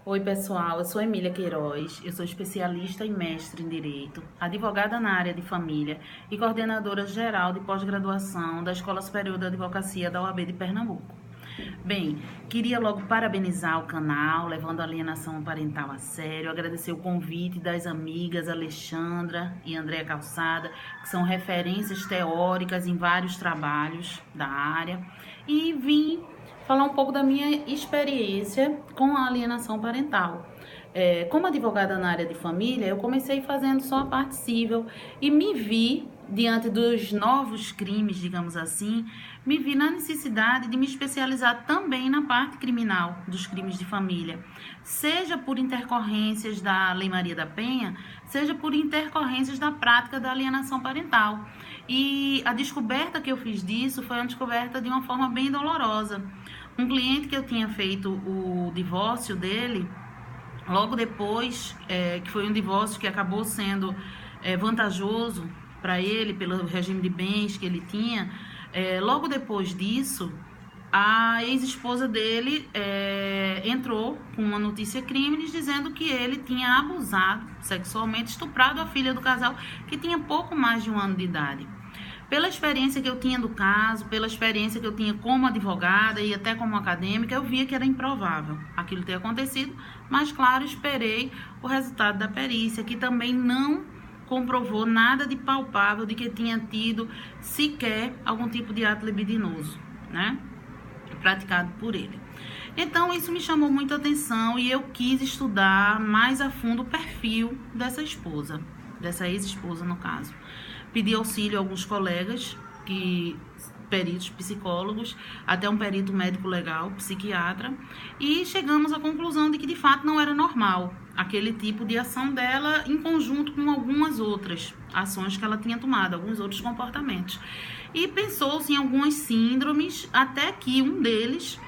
Oi, pessoal, eu sou Emília Queiroz, eu sou especialista e mestre em Direito, advogada na área de família e coordenadora geral de pós-graduação da Escola Superior da Advocacia da OAB de Pernambuco. Bem, queria logo parabenizar o canal, levando a alienação parental a sério, agradecer o convite das amigas Alexandra e Andréa Calçada, que são referências teóricas em vários trabalhos da área, e vim falar um pouco da minha experiência com a alienação parental. Como advogada na área de família, eu comecei fazendo só a parte civil e me vi, diante dos novos crimes, digamos assim, me vi na necessidade de me especializar também na parte criminal dos crimes de família, seja por intercorrências da Lei Maria da Penha, seja por intercorrências da prática da alienação parental. E a descoberta que eu fiz disso foi uma descoberta de uma forma bem dolorosa. Um cliente que eu tinha feito o divórcio dele, logo depois, que foi um divórcio que acabou sendo vantajoso para ele, pelo regime de bens que ele tinha, logo depois disso, a ex-esposa dele entrou com uma notícia crime dizendo que ele tinha abusado sexualmente, estuprado a filha do casal, que tinha pouco mais de 1 ano de idade. Pela experiência que eu tinha do caso, pela experiência que eu tinha como advogada e até como acadêmica, eu via que era improvável aquilo ter acontecido, mas, claro, esperei o resultado da perícia, que também não comprovou nada de palpável de que tinha tido sequer algum tipo de ato libidinoso, né, praticado por ele. Então, isso me chamou muita atenção e eu quis estudar mais a fundo o perfil dessa esposa, dessa ex-esposa, no caso. Pedi auxílio a alguns colegas, peritos psicólogos, até um perito médico legal, psiquiatra, e chegamos à conclusão de que, de fato, não era normal aquele tipo de ação dela em conjunto com algumas outras ações que ela tinha tomado, alguns outros comportamentos. E pensou-se em algumas síndromes, até que um deles,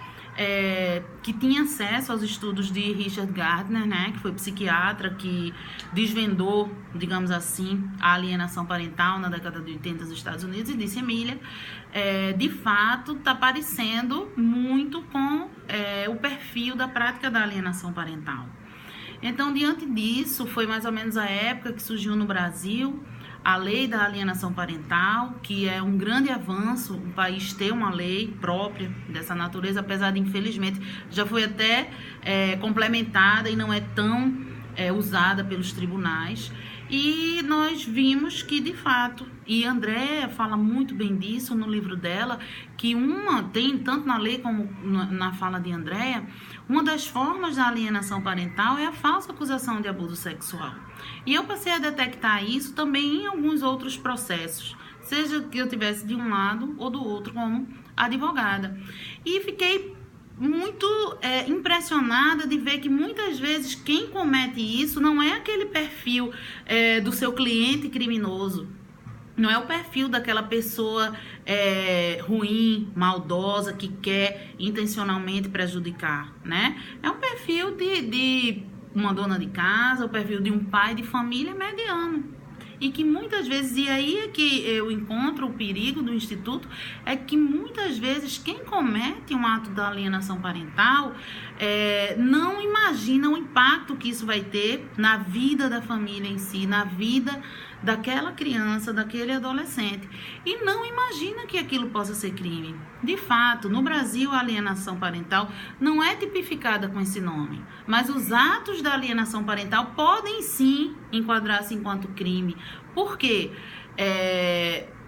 que tinha acesso aos estudos de Richard Gardner, né, que foi psiquiatra que desvendou, digamos assim, a alienação parental na década de 80 nos Estados Unidos, e disse: Emília, de fato está parecendo muito com o perfil da prática da alienação parental. Então, diante disso, foi mais ou menos a época que surgiu no Brasil a lei da alienação parental, que é um grande avanço o país ter uma lei própria dessa natureza, apesar de, infelizmente, já foi até complementada e não é tão usada pelos tribunais. E nós vimos que, de fato, e Andréa fala muito bem disso no livro dela, que tem, tanto na lei como na fala de Andréa, uma das formas da alienação parental é a falsa acusação de abuso sexual. E eu passei a detectar isso também em alguns outros processos, seja que eu tivesse de um lado ou do outro como advogada. E fiquei muito impressionada de ver que muitas vezes quem comete isso não é aquele perfil do seu cliente criminoso, não é o perfil daquela pessoa ruim, maldosa, que quer intencionalmente prejudicar, né? É um perfil de uma dona de casa, o perfil de um pai de família mediano. E que muitas vezes, e aí é que eu encontro o perigo do Instituto, é que muitas vezes quem comete um ato da alienação parental não imagina o impacto que isso vai ter na vida da família em si, na vida daquela criança, daquele adolescente, e não imagina que aquilo possa ser crime. De fato, no Brasil, a alienação parental não é tipificada com esse nome, mas os atos da alienação parental podem sim enquadrar-se enquanto crime. Por quê?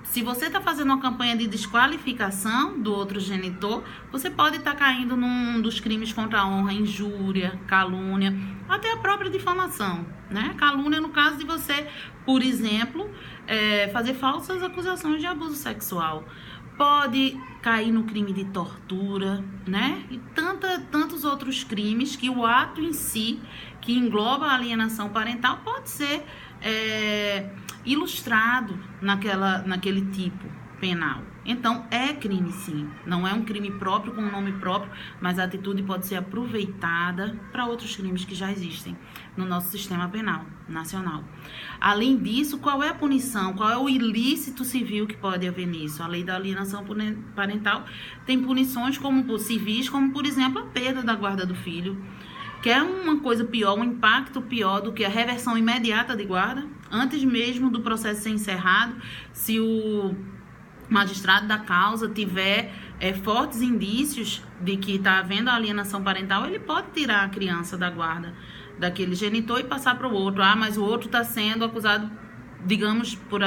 Se você está fazendo uma campanha de desqualificação do outro genitor, você pode estar caindo num dos crimes contra a honra, injúria, calúnia, até a própria difamação, né? Calúnia no caso de você, por exemplo, fazer falsas acusações de abuso sexual. Pode cair no crime de tortura, né? E tantos outros crimes que o ato em si, que engloba a alienação parental, pode ser ilustrado naquele tipo penal. Então, é crime sim, não é um crime próprio com um nome próprio, mas a atitude pode ser aproveitada para outros crimes que já existem no nosso sistema penal nacional. Além disso, qual é a punição? Qual é o ilícito civil que pode haver nisso? A lei da alienação parental tem punições como civis, como, por exemplo, a perda da guarda do filho, Quer uma coisa pior, um impacto pior do que a reversão imediata de guarda? Antes mesmo do processo ser encerrado, se o magistrado da causa tiver fortes indícios de que está havendo alienação parental, ele pode tirar a criança da guarda daquele genitor e passar para o outro. Ah, mas o outro está sendo acusado, digamos, por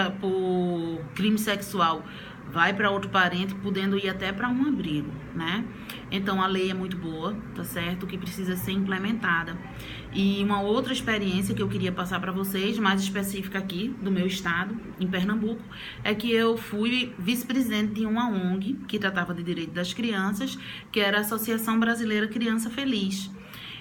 crime sexual. Vai para outro parente, podendo ir até para um abrigo, né? Então, a lei é muito boa, tá certo? Que precisa ser implementada. E uma outra experiência que eu queria passar para vocês, mais específica aqui, do meu estado, em Pernambuco, é que eu fui vice-presidente de uma ONG que tratava de direito das crianças, que era a Associação Brasileira Criança Feliz.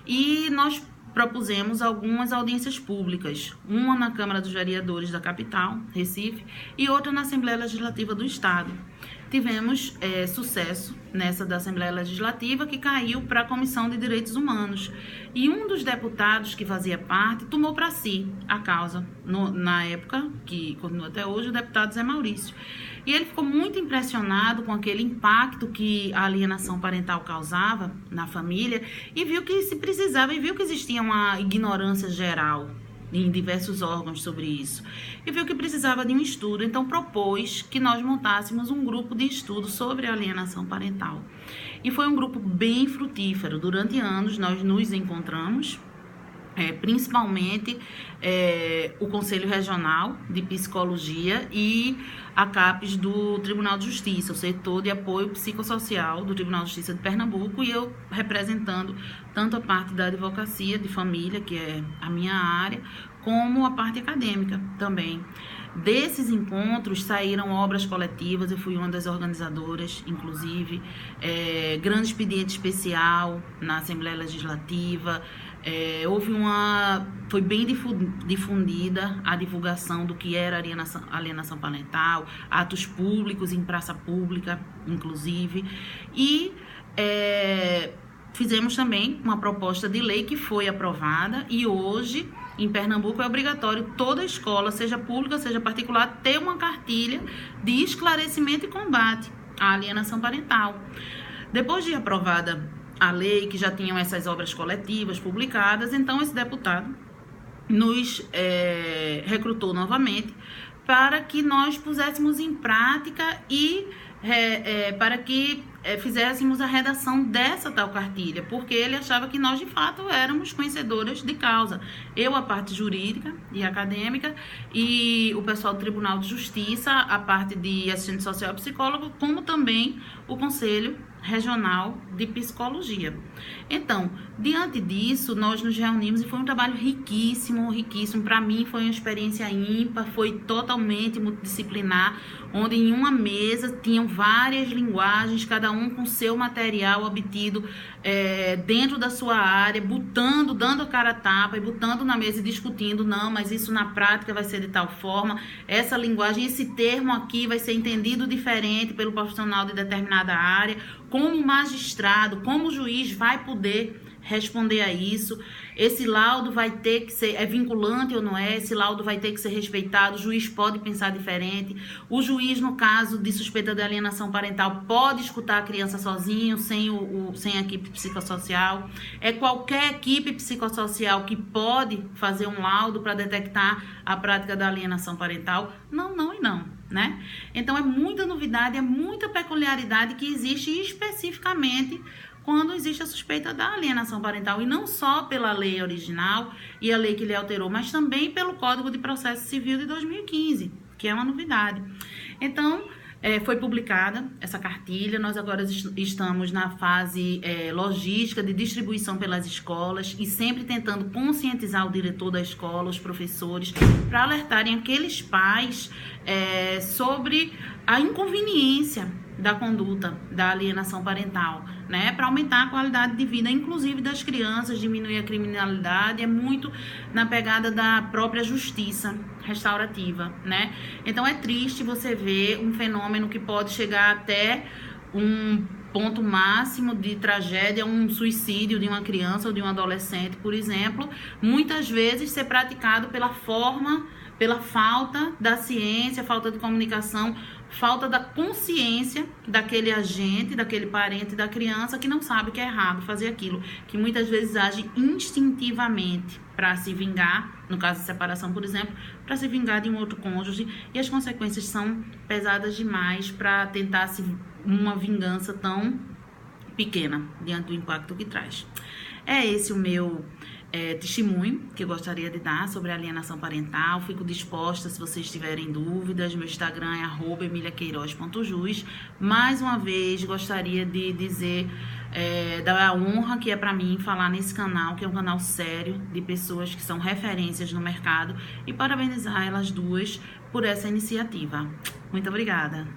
E nós propusemos algumas audiências públicas, uma na Câmara dos Vereadores da capital, Recife, e outra na Assembleia Legislativa do Estado. Tivemos sucesso nessa da Assembleia Legislativa, que caiu para a Comissão de Direitos Humanos. E um dos deputados que fazia parte tomou para si a causa, na época, que continua até hoje, o deputado Zé Maurício. E ele ficou muito impressionado com aquele impacto que a alienação parental causava na família e viu que se precisava, e viu que existia uma ignorância geral em diversos órgãos sobre isso. E viu que precisava de um estudo, então propôs que nós montássemos um grupo de estudo sobre a alienação parental. E foi um grupo bem frutífero. Durante anos nós nos encontramos, principalmente o Conselho Regional de Psicologia e a CAPES do Tribunal de Justiça, o setor de apoio psicossocial do Tribunal de Justiça de Pernambuco, e eu representando tanto a parte da advocacia de família, que é a minha área, como a parte acadêmica também. Desses encontros saíram obras coletivas, eu fui uma das organizadoras, inclusive, grande expediente especial na Assembleia Legislativa. Foi bem difundida a divulgação do que era alienação parental, atos públicos em praça pública, inclusive, e fizemos também uma proposta de lei que foi aprovada, e hoje em Pernambuco é obrigatório toda escola, seja pública, seja particular, ter uma cartilha de esclarecimento e combate à alienação parental. Depois de aprovada a lei, que já tinham essas obras coletivas publicadas, então esse deputado nos recrutou novamente para que nós puséssemos em prática e para que fizéssemos a redação dessa tal cartilha, porque ele achava que nós de fato éramos conhecedoras de causa. Eu, a parte jurídica e acadêmica, e o pessoal do Tribunal de Justiça, a parte de assistente social e psicólogo, como também o Conselho Regional de Psicologia. Então, diante disso, nós nos reunimos e foi um trabalho riquíssimo, riquíssimo. Para mim foi uma experiência ímpar, foi totalmente multidisciplinar, onde em uma mesa tinham várias linguagens, cada um com seu material obtido dentro da sua área, dando a cara a tapa e botando na mesa e discutindo, não, mas isso na prática vai ser de tal forma, essa linguagem, esse termo aqui vai ser entendido diferente pelo profissional de determinada área, como magistrado, como juiz vai poder responder a isso. Esse laudo vai ter que ser, vinculante ou não é, esse laudo vai ter que ser respeitado, o juiz pode pensar diferente, o juiz, no caso de suspeita de alienação parental, pode escutar a criança sozinho, sem a equipe psicossocial. É qualquer equipe psicossocial que pode fazer um laudo para detectar a prática da alienação parental? Não, não e não, né? Então é muita novidade, é muita peculiaridade que existe especificamente quando existe a suspeita da alienação parental, e não só pela lei original e a lei que lhe alterou, mas também pelo Código de Processo Civil de 2015, que é uma novidade. Então, foi publicada essa cartilha, nós agora estamos na fase logística de distribuição pelas escolas e sempre tentando conscientizar o diretor da escola, os professores, para alertarem aqueles pais sobre a inconveniência da conduta da alienação parental, né, para aumentar a qualidade de vida, inclusive das crianças, diminuir a criminalidade, é muito na pegada da própria justiça restaurativa, né? Então é triste você ver um fenômeno que pode chegar até um ponto máximo de tragédia, um suicídio de uma criança ou de um adolescente, por exemplo, muitas vezes ser praticado pela falta da ciência, falta de comunicação, falta da consciência daquele agente, daquele parente da criança que não sabe que é errado fazer aquilo, que muitas vezes age instintivamente para se vingar, no caso de separação, por exemplo, para se vingar de um outro cônjuge, e as consequências são pesadas demais para tentar uma vingança tão pequena diante do impacto que traz. É esse o meu testemunho que eu gostaria de dar sobre alienação parental. Fico disposta se vocês tiverem dúvidas. Meu Instagram é @emiliaqueiroz.jus. Mais uma vez, gostaria de dizer da honra que é para mim falar nesse canal, que é um canal sério de pessoas que são referências no mercado, e parabenizar elas duas por essa iniciativa. Muito obrigada.